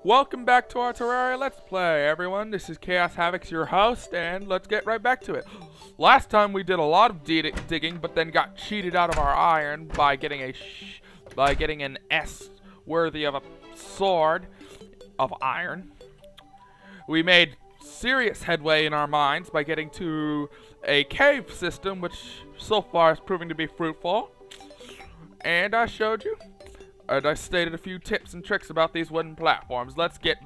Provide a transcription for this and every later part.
Welcome back to our Terraria Let's Play, everyone. This is Chaos Havoc's your host, and let's get right back to it. Last time we did a lot of digging, but then got cheated out of our iron by getting an S worthy of a sword of iron. We made serious headway in our mines by getting to a cave system, which so far is proving to be fruitful. And I showed you. And I stated a few tips and tricks about these wooden platforms. Let's get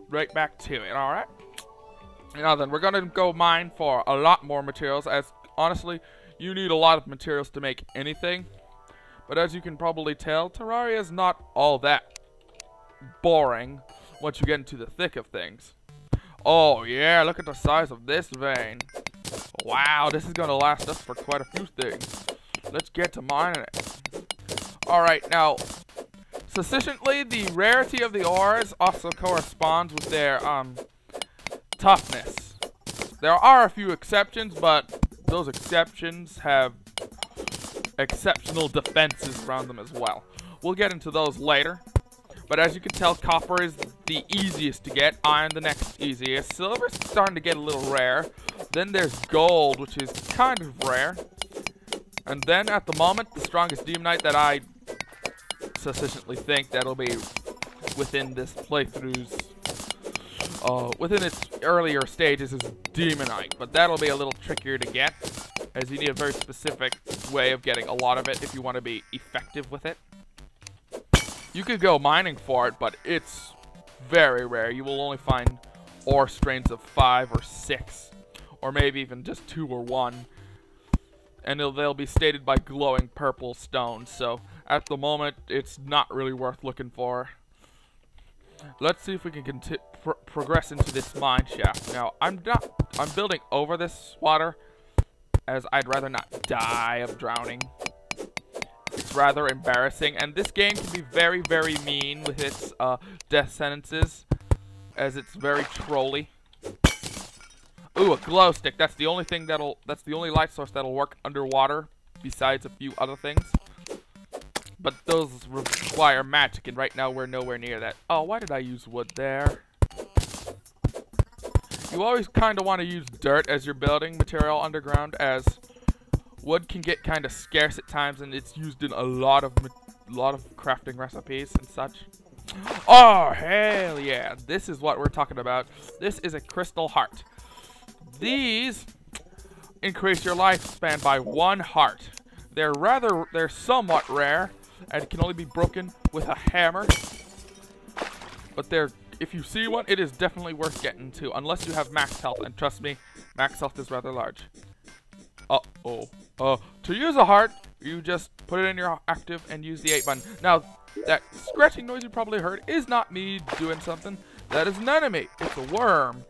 right back to it, alright? Now then, we're going to go mine for a lot more materials, as honestly, you need a lot of materials to make anything. But as you can probably tell, Terraria is not all that boring once you get into the thick of things. Oh yeah, look at the size of this vein. Wow, this is going to last us for quite a few things. Let's get to mining it. Alright, now, sufficiently, the rarity of the ores also corresponds with their toughness. There are a few exceptions, but those exceptions have exceptional defenses around them as well. We'll get into those later. But as you can tell, copper is the easiest to get, iron the next easiest, silver's starting to get a little rare. Then there's gold, which is kind of rare. And then at the moment, the strongest demonite that I sufficiently think that'll be within this playthrough's within its earlier stages is demonite, but that'll be a little trickier to get, as you need a very specific way of getting a lot of it if you want to be effective with it. You could go mining for it, but it's very rare. You will only find ore strains of 5 or 6, or maybe even just 2 or 1. And they'll be stated by glowing purple stones, so at the moment it's not really worth looking for. Let's see if we can progress into this mine shaft. Now, I'm building over this water, as I'd rather not die of drowning. It's rather embarrassing, and this game can be very, very mean with its death sentences, as it's very trolly. Ooh, a glow stick. That's the only thing that's the only light source that'll work underwater, besides a few other things. But those require magic, and right now we're nowhere near that. Oh, why did I use wood there? You always kind of want to use dirt as your building material underground, as wood can get kind of scarce at times, and it's used in a lot of crafting recipes and such. Oh, hell yeah. This is what we're talking about. This is a crystal heart. These increase your lifespan by 1 heart. They're somewhat rare and can only be broken with a hammer. But if you see one, it is definitely worth getting to, unless you have max health, and trust me, max health is rather large. To use a heart, you just put it in your active and use the 8 button. Now, that scratching noise you probably heard is not me doing something. That is an enemy. It's a worm.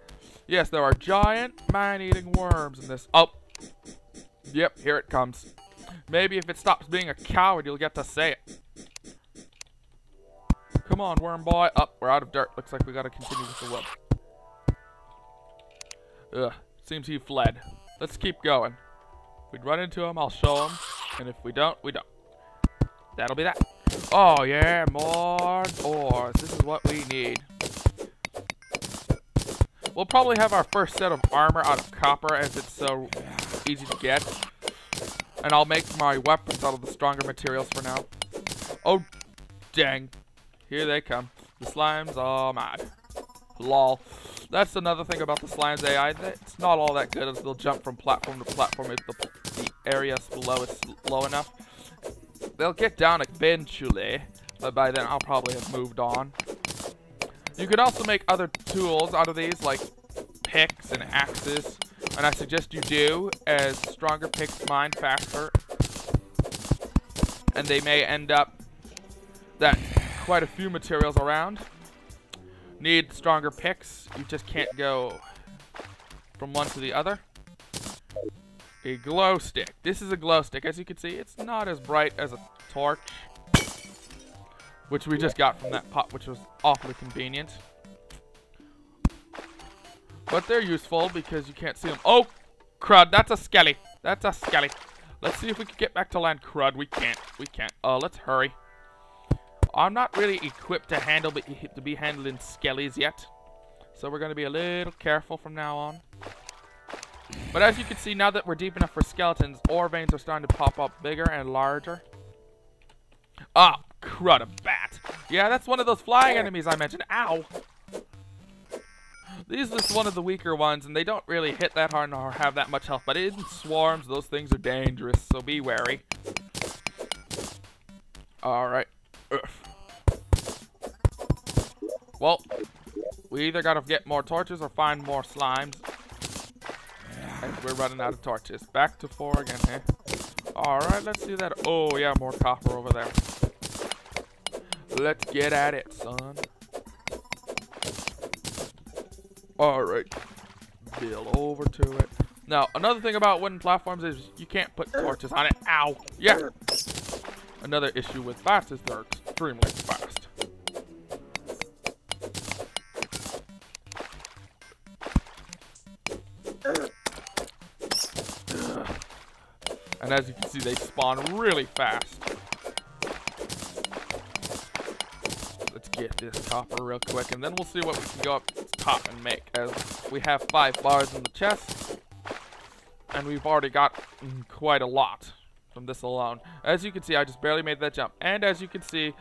Yes, there are giant man-eating worms in this. Oh, yep, here it comes. Maybe if it stops being a coward, you'll get to say it. Come on, worm boy. Up, we're out of dirt. Looks like we gotta continue with the wood. Ugh, seems he fled. Let's keep going. If we run into him, I'll show him. And if we don't, we don't. That'll be that. Oh, yeah, more ores. This is what we need. We'll probably have our first set of armor out of copper, as it's so easy to get. And I'll make my weapons out of the stronger materials for now. Oh, dang. Here they come. The slimes are mad. Lol. That's another thing about the slimes AI. It's not all that good, as they'll jump from platform to platform if the area below is low enough. They'll get down eventually, but by then I'll probably have moved on. You can also make other tools out of these, like picks and axes, and I suggest you do, as stronger picks mine faster, and they may end up that quite a few materials around need stronger picks. You just can't go from one to the other. A glow stick. This is a glow stick. As you can see, it's not as bright as a torch, which we just got from that pot, which was awfully convenient. But they're useful because you can't see them. Oh, crud, that's a skelly. That's a skelly. Let's see if we can get back to land. Crud, we can't. We can't. Let's hurry. I'm not really equipped to be handling skellies yet. So we're going to be a little careful from now on. But as you can see, now that we're deep enough for skeletons, ore veins are starting to pop up bigger and larger. Oh, crud, a bat. Yeah, that's one of those flying enemies I mentioned. Ow. These are just one of the weaker ones, and they don't really hit that hard nor have that much health. But in swarms, those things are dangerous, so be wary. Alright. Well, we either gotta get more torches or find more slimes. And we're running out of torches. Back to 4 again, eh? Alright, let's do that. Oh, yeah, more copper over there. Let's get at it, son. Alright. Build over to it. Now, another thing about wooden platforms is you can't put torches on it. Ow. Yeah. Another issue with bats is they're extremely fast. And as you can see, they spawn really fast. Let's get this copper real quick, and then we'll see what we can go up top and make, as we have 5 bars in the chest, and we've already got quite a lot from this alone. As you can see, I just barely made that jump, and as you can see,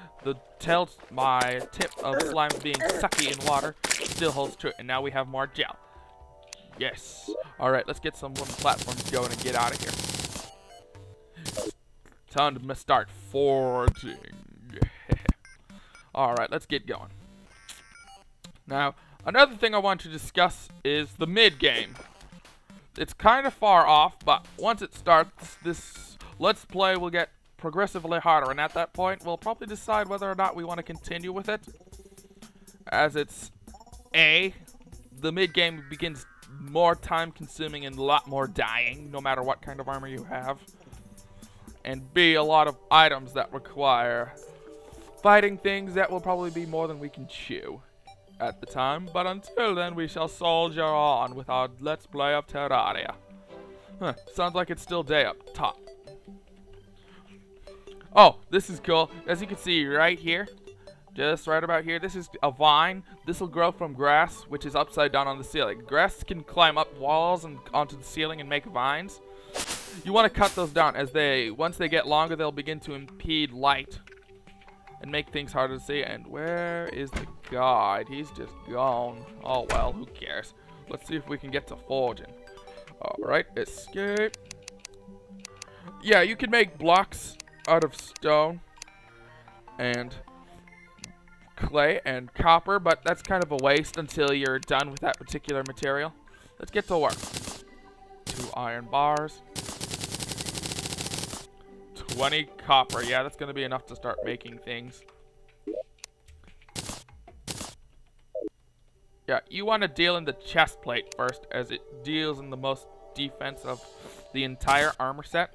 my tip of slime being sucky in water still holds true, and now we have more gel. Yes. Alright, let's get some wooden platforms going and get out of here. Time to start forging. Alright, let's get going. Now, another thing I want to discuss is the mid-game. It's kind of far off, but once it starts, this Let's Play will get progressively harder, and at that point, we'll probably decide whether or not we want to continue with it. As it's A, the mid-game begins more time-consuming and a lot more dying, no matter what kind of armor you have. And B, a lot of items that require fighting things that will probably be more than we can chew at the time. But until then, we shall soldier on with our Let's Play of Terraria. Huh, sounds like it's still day up top. Oh, this is cool. As you can see right here, just right about here, this is a vine. This will grow from grass, which is upside down on the ceiling. Grass can climb up walls and onto the ceiling and make vines. You want to cut those down, as once they get longer, they'll begin to impede light and make things harder to see. And where is the guide? He's just gone. Oh well, who cares? Let's see if we can get to forging. Alright, escape. Yeah, you can make blocks out of stone and clay and copper, but that's kind of a waste until you're done with that particular material. Let's get to work. 2 iron bars. 20 copper. Yeah, that's going to be enough to start making things. Yeah, you want to deal in the chest plate first, as it deals in the most defense of the entire armor set.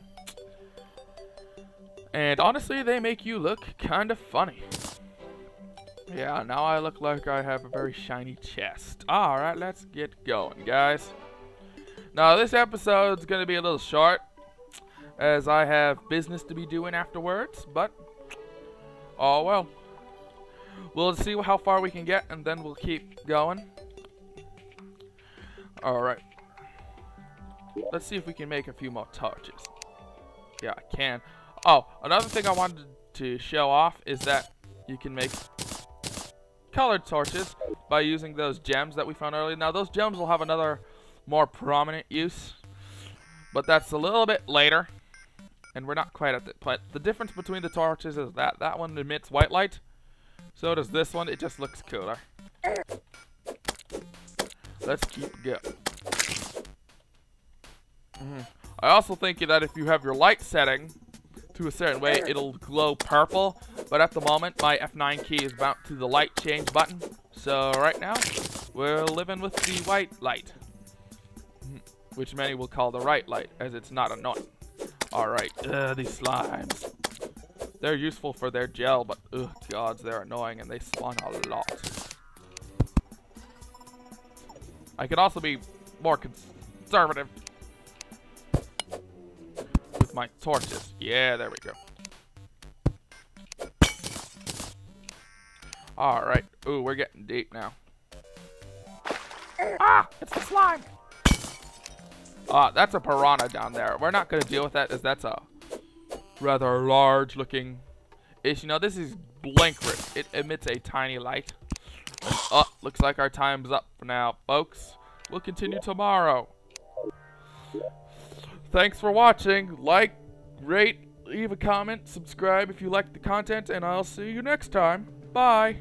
And honestly, they make you look kind of funny. Yeah, now I look like I have a very shiny chest. Alright, let's get going, guys. Now, this episode's going to be a little short, as I have business to be doing afterwards, but oh well. We'll see how far we can get, and then we'll keep going. Alright. Let's see if we can make a few more torches. Yeah, I can. Oh, another thing I wanted to show off is that you can make colored torches by using those gems that we found earlier. Now, those gems will have another more prominent use, but that's a little bit later, and we're not quite at the point. The difference between the torches is that that one emits white light, so does this one. It just looks cooler. Let's keep going. I also think that if you have your light setting to a certain way, it'll glow purple, but at the moment my F9 key is bound to the light change button, so right now we're living with the white light, which many will call the right light, as it's not annoying. Alright, these slimes, they're useful for their gel, but gods, they're annoying and they spawn a lot. I could also be more conservative with my torches. Yeah, there we go. Alright. Ooh, we're getting deep now. Ah! It's the slime! That's a piranha down there. We're not going to deal with that as that's a rather large looking ish. You know, this is blinkerous. It emits a tiny light. And, looks like our time's up for now, folks. We'll continue tomorrow. Thanks for watching. Like, rate, leave a comment, subscribe if you like the content, and I'll see you next time. Bye.